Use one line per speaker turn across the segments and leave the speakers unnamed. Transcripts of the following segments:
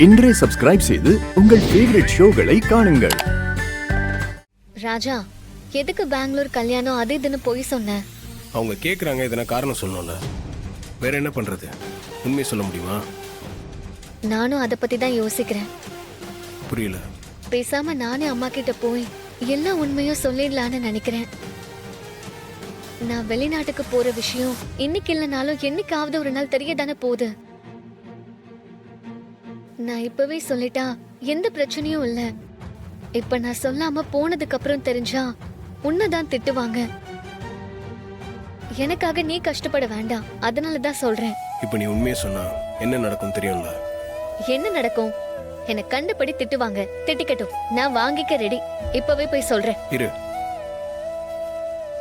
இன்றே சப்ஸ்கிரைப் செய்து உங்கள் ஃபேவரட் ஷோகளை காணுங்கள்.
ராஜா, எதுக்கு பெங்களூர் கல்யாணம் அது இதுன்னு போய் சொன்ன?
அவங்க கேட்குறாங்க, எதனா காரணம் சொல்லணும்ல. வேற என்ன பண்றது? உண்மையை சொல்ல முடியுமா?
நானும் அதை பத்தி தான் யோசிக்கிறேன்.
புரியல.
பேசாம நானே அம்மா கிட்ட போய் எல்லா உண்மையும் சொல்லிடலான்னு நினைக்கிறேன். நான் வெளிநாட்டுக்கு போற விஷயம் இன்னைக்கு இல்லைனாலும் என்னைக்காவது ஒரு நாள் தெரியதானே போகுது. நான் இப்பவே சொல்லிட்டா எந்த பிரச்சனையும் இல்ல. இப்ப நான் சொல்லாம போனதுக்கு அப்புறம் தெரிஞ்சா உன்னதான் திட்டுவாங்க. எனக்காக நீ கஷ்டப்பட வேண்டாம், அதனாலதான் சொல்றேன்.
இப்ப நீ உண்மையை சொன்னா என்ன நடக்கும் தெரியும்ல?
என்ன நடக்கும்? என்ன கண்டபடி திட்டுவாங்க. திட்டிக்கட்டும், நான் வாங்கிக்க ரெடி. இப்பவே போய் சொல்றேன்.
இரு,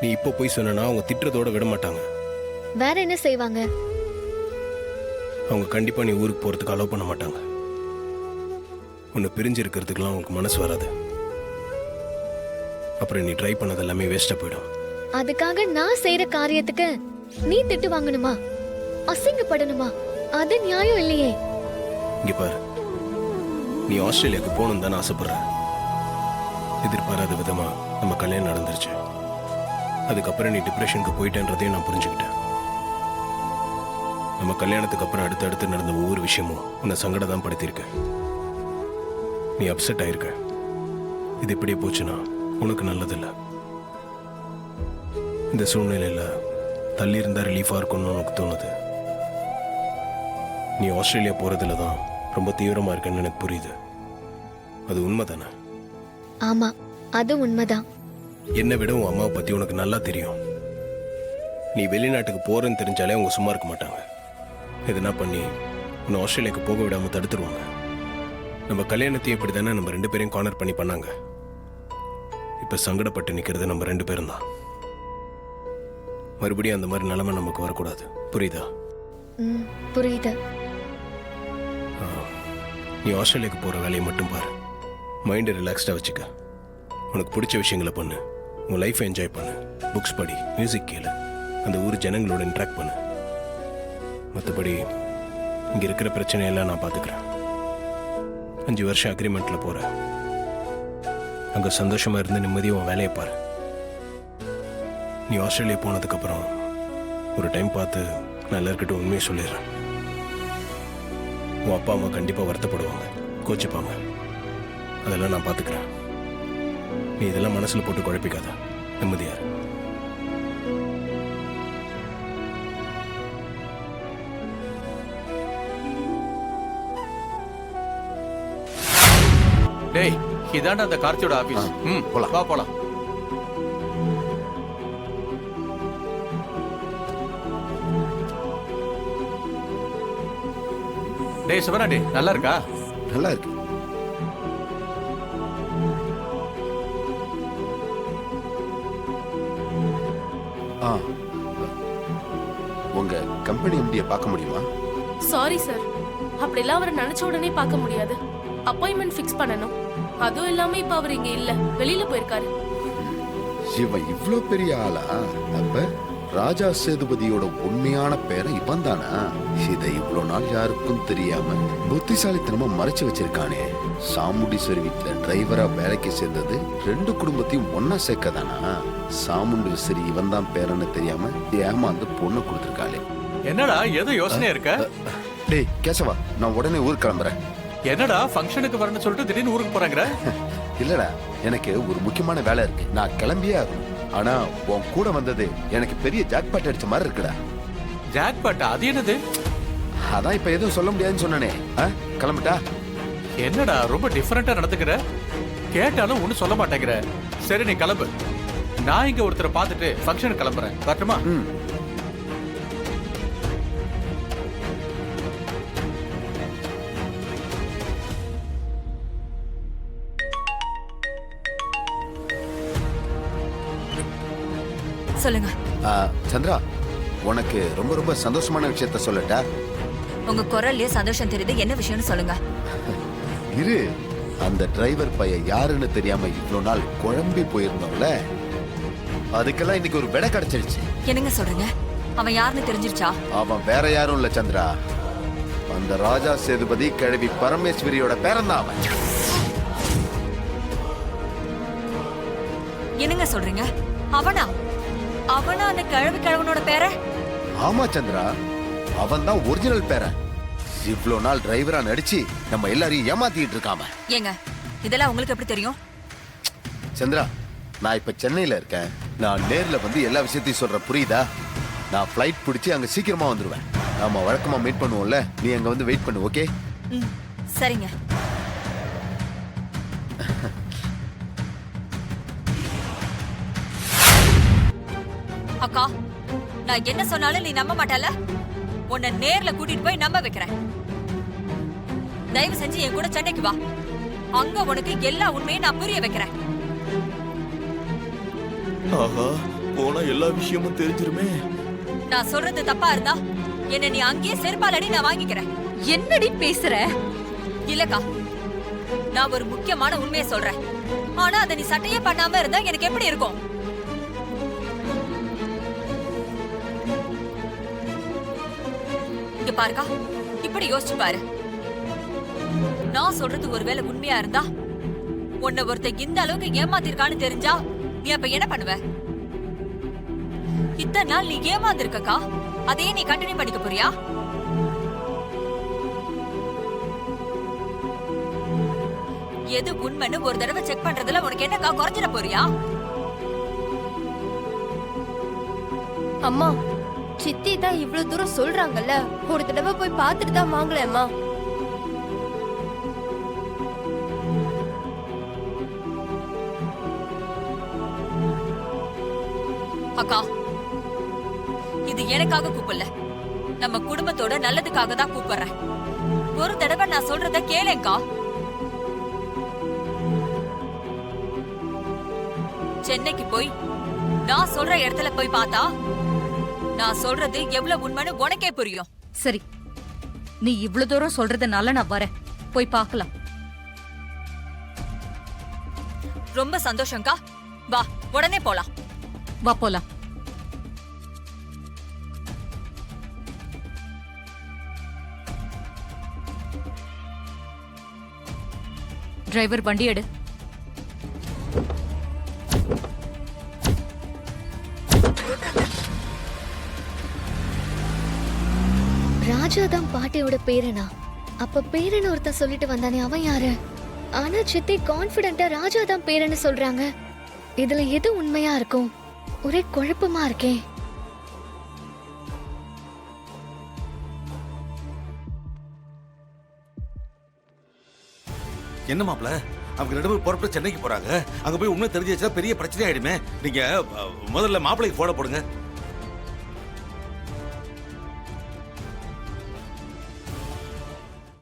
நீ இப்போ போய் சொன்னா அவங்க திட்டுறதோட விட மாட்டாங்க.
வேற என்ன செய்வாங்க?
அவங்க கண்டிப்பா நீ ஊருக்கு போறதுக்கு அலோவ் பண்ண மாட்டாங்க. உன்னை பிரிஞ்சு இருக்கிறதுக்குலாம் அவங்களுக்கு மனசு வராது. அப்புறம் நீ ட்ரை பண்ணது எல்லாமே வேஸ்டா போயிடும்.
அதுக்காக நான் செய்யற காரியத்துக்கு நீ திட்டு வாங்கணுமா, அசிங்கப்படணுமா? அது நியாயம் இல்லையே.
இங்க பாரு, நீ ஆஸ்திரேலியாவுக்கு போகணும் தானே ஆசைப்படுற. எதிர்பாராத விதமா நம்ம கல்யாணம் நடந்துருச்சு. அதுக்கப்புறம் நீ டிப்ரெஷனுக்கு போயிட்டேன்றதையும் நான் புரிஞ்சுக்கிட்டேன். நம்ம கல்யாணத்துக்கு அப்புறம் அடுத்தடுத்து நடந்த ஒவ்வொரு விஷயமும் உன்னை சங்கடம் தான் படுத்தியிருக்க. நீ அப்செட் ஆயிருக்க. இது இப்படியே போச்சுன்னா உனக்கு நல்லதில்லை. இந்த சூழ்நிலையில தள்ளி இருந்தா ரிலீஃபா இருக்கும்னு உனக்கு தோணுது. நீ ஆஸ்திரேலியா போறதுல தான் ரொம்ப தீவிரமா இருக்குன்னு எனக்கு புரியுது. அது உண்மைதானே?
ஆமா, அது உண்மைதான்.
என்னை விட உன் அம்மாவை பத்தி உனக்கு நல்லா தெரியும். நீ வெளிநாட்டுக்கு போறேன்னு தெரிஞ்சாலே அவங்க சும்மா இருக்க மாட்டாங்க. எதுனா பண்ணி உன்னை ஆஸ்திரேலியாவுக்கு போக விடாம தடுத்துருவாங்க. நம்ம கல்யாணத்தையும் இப்படி தானே நம்ம 2 பேரையும் கார்னர் பண்ணி பண்ணாங்க. இப்ப சங்கடப்பட்டு நிக்கிறது நம்ம 2 பேரும் தான். மறுபடியும் அந்த மாதிரி நிலைமை நமக்கு வரக்கூடாது. புரியுதா?
புரியுது.
நீ ஆஸ்திரேலியாவுக்கு போற வேலையை மட்டும் பாரு. மைண்டை ரிலாக்ஸ்டா வச்சுக்க. உனக்கு பிடிச்ச விஷயங்களை பண்ணு. உன் லைஃப்பை என்ஜாய் பண்ணு. புக்ஸ் படி, மியூசிக் கேளு, அந்த ஊர் ஜனங்களோட இன்ட்ராக்ட் பண்ணு. மற்றபடி இங்கே இருக்கிற பிரச்சனையெல்லாம் நான் பார்த்துக்கிறேன். 5 வருஷம் அக்ரிமெண்ட்ல போற. அங்கே சந்தோஷமா இருந்து நிம்மதியாக உன் வேலையை பாரு. நீ ஆஸ்திரேலியா போனதுக்கப்புறம் ஒரு டைம் பார்த்து நான் எல்லாருக்கிட்ட உண்மையை சொல்லிடுறேன். உன் அப்பா அம்மா கண்டிப்பாக வருத்தப்படுவாங்க, கோச்சிப்பாங்க. அதெல்லாம் நான் பார்த்துக்கிறேன். நீ இதெல்லாம் மனசில் போட்டு குழப்பிக்காத. நிம்மதியார்.
டேய், இதாண்டா அந்த கார்த்தியோட ஆபீஸ். போலாம், வா போலாம். டேய் சுபரா, டேய் நல்லா இருக்கா?
நல்லா இருக்கு. உங்க கம்பெனி எம்டியை பார்க்க முடியுமா?
சாரி சார், அப்படிலாம் அவரை நினைச்ச உடனே பார்க்க முடியாது. அப்பாயின்மெண்ட் ஃபிக்ஸ் பண்ணணும். அதுவும் இல்லாம இப்ப அவர் இங்க இல்ல, வெளியில போயிருக்காரு.
இவன் இவ்ளோ பெரிய ஆளா? அப்ப ராஜா சேதுபதியோட உண்மையான பேரை இவன் தானா? இதை இவ்வளோ நாள் யாருக்கும் தெரியாம புத்திசாலித்தனமா மறைச்சு வச்சிருக்கானே. சாமுண்டீஸ்வரி வீட்டுல டிரைவரா வேலைக்கு சேர்ந்தது 2 குடும்பத்தையும் ஒன்னா சேர்க்கதானா? சாமுண்டீஸ்வரி இவன் தான் பேரன்னு தெரியாம ஏமாந்து பொண்ணு கொடுத்துருக்காளே.
என்னடா ஏதோ யோசனை இருக்க?
டேய் கேசவா, நான் உடனே ஊருக்கு கிளம்புறேன்.
என்னடா ஃபங்க்ஷனுக்கு வரணும்னு சொல்லிட்டு திடீர்னு ஊருக்கு போறாங்கற?
இல்லடா, எனக்கு ஒரு முக்கியமான வேலை இருக்கு. நான் கிளம்பியே ஆகணும். ஆனா உன் கூட வந்தது எனக்கு பெரிய ஜாக்பாட் அடிச்ச மாதிரி இருக்குடா.
ஜாக்பாட்? அது என்னது?
அதான் இப்ப எதுவும் சொல்ல முடியாதுன்னு சொன்னனே. கிளம்பிட்டா?
என்னடா ரொம்ப டிஃபரெண்டா நடந்துக்கிற? கேட்டாலும் ஒன்னும் சொல்ல மாட்டேங்கிற. சரி நீ கிளம்பு. நான் இங்க ஒருத்தரை பார்த்துட்டு ஃபங்க்ஷனுக்கு கிளம்புறேன். வரட்டுமா?
சொல்லுங்க.
சந்திரா, உனக்கு ரொம்ப ரொம்ப சந்தோஷமான விஷயத்த சொல்லட்டா?
உங்க குரல்லே சந்தோஷம் தெரியுது. என்ன விஷயம்னு சொல்லுங்க.
இரு, அந்த டிரைவர் பையன் யாருன்னு தெரியாம இவ்வளோ நாள் குழம்பி போயிருந்தோம்ல, அதுக்கெல்லாம் இன்னைக்கு ஒரு விடை கிடைச்சிருச்சு.
என்னங்க சொல்றீங்க? அவன் யாருன்னு தெரிஞ்சிருச்சா?
அவன் வேற யாரும் இல்ல சந்திரா, அந்த ராஜா சேதுபதி கிழவி பரமேஸ்வரியோட பேரன்தான் அவன்.
என்னங்க சொல்றீங்க? அவனா அவனா அந்த கிழவனோட பேர?
ஆமா சந்திரா, அவன் தான் ஒரிஜினல் பேரன். இவ்ளோ நாள் டிரைவரா நடிச்சு நம்ம எல்லாரையும் ஏமாத்திட்டு இருக்காம.
ஏங்க இதெல்லாம் உங்களுக்கு எப்படி தெரியும்?
சந்திரா, நான் இப்ப சென்னையில இருக்கேன். நான் நேர்ல வந்து எல்லா விஷயத்தையும் சொல்றேன், புரியுதா? நான் ஃப்ளைட் பிடிச்சி அங்க சீக்கிரமா வந்துருவேன். நாம வழக்கமா மீட் பண்ணுவோம்ல, நீ அங்க வந்து வெயிட் பண்ணு, ஓகே?
ம், சரிங்க. அக்கா, நான் என்ன சொன்னாலும் நீ நம்ப மாட்டல. உன்னை நேர்ல கூட்டிட்டு போய் நம்ப வைக்கிறேன். தயவு செஞ்சு என் கூட சென்னைக்கு வா. அங்க உனக்கு எல்லா உண்மையும் நான் புரிய வைக்கிறேன்.
ஆஹா, போனா எல்லா விஷயமும் தெரிஞ்சிருமே.
நான் சொல்றது தப்பா இருந்தா என்ன நீ அங்கேயே செருப்பாலடி நான் வாங்கிக்கிறேன். என்னடி பேசுற? இல்லக்கா, நான் ஒரு முக்கியமான உண்மையை சொல்றேன். ஆனா அதை நீ சட்டையே பண்ணாம இருந்தா எனக்கு எப்படி இருக்கும்? இங்க பாருக்கா, இப்படி யோசிச்சு பாரு. நான் சொல்றது ஒருவேளை உண்மையா இருந்தா உன்னை ஒருத்த இந்த அளவுக்கு ஏமாத்திருக்கான்னு தெரிஞ்சா நீ அப்ப என்ன பண்ணுவ? இத்தனை நாள் நீ ஏமாந்திருக்கக்கா, அதையே நீ கண்டினியூ பண்ணிக்க போறியா? எது உண்மைன்னு ஒரு தடவை செக் பண்றதுல உனக்கு என்னக்கா குறைஞ்சிட போறியா?
அம்மா, சித்தி தான் இவ்வளவு தூரம் சொல்றாங்கல்ல, ஒரு தடவை போய் பார்த்துட்டு தான் வாங்கலேம்மா.
அக்கா, இது எனக்காக கூப்பிடல, நம்ம குடும்பத்தோட நல்லதுக்காக தான் கூப்பிடுறேன். ஒரு தடவை நான் சொல்றத கேளேங்கா. சென்னைக்கு போய் நான் சொல்ற இடத்துல போய் பார்த்தா நான் சொல்றது எவ்வளவு உண்மைன்னு உனக்கே புரியும்.
சரி, நீ இவ்வளவு தூரம் சொல்றதுனால நான் வரேன், போய் பார்க்கலாம்.
ரொம்ப சந்தோஷம்க்கா, வா உடனே போலாம்.
வா போலாம். டிரைவர் வண்டி எடு.
ராஜாதான் பாட்டியோட பேரனா? அப்ப பேரன் ஒருத்தன் சொல்லிட்டு வந்தானே, அவன் யாரு? ஆனா சித்தி கான்பிடென்ட்டா ராஜாதான் பேரன்னு சொல்றாங்க. இதுல எது உண்மையா இருக்கும்? ஒரே குழப்பமா இருக்கே.
என்ன மாப்ள, அவங்க 2 பேரும் புறப்பட்டு சென்னைக்கு போறாங்க. அங்க போய் உண்மை தெரிஞ்சிச்சா பெரிய பிரச்சனை ஆயிடுமே. நீங்க முதல்ல மாப்பிளைக்கு போட போடுங்க.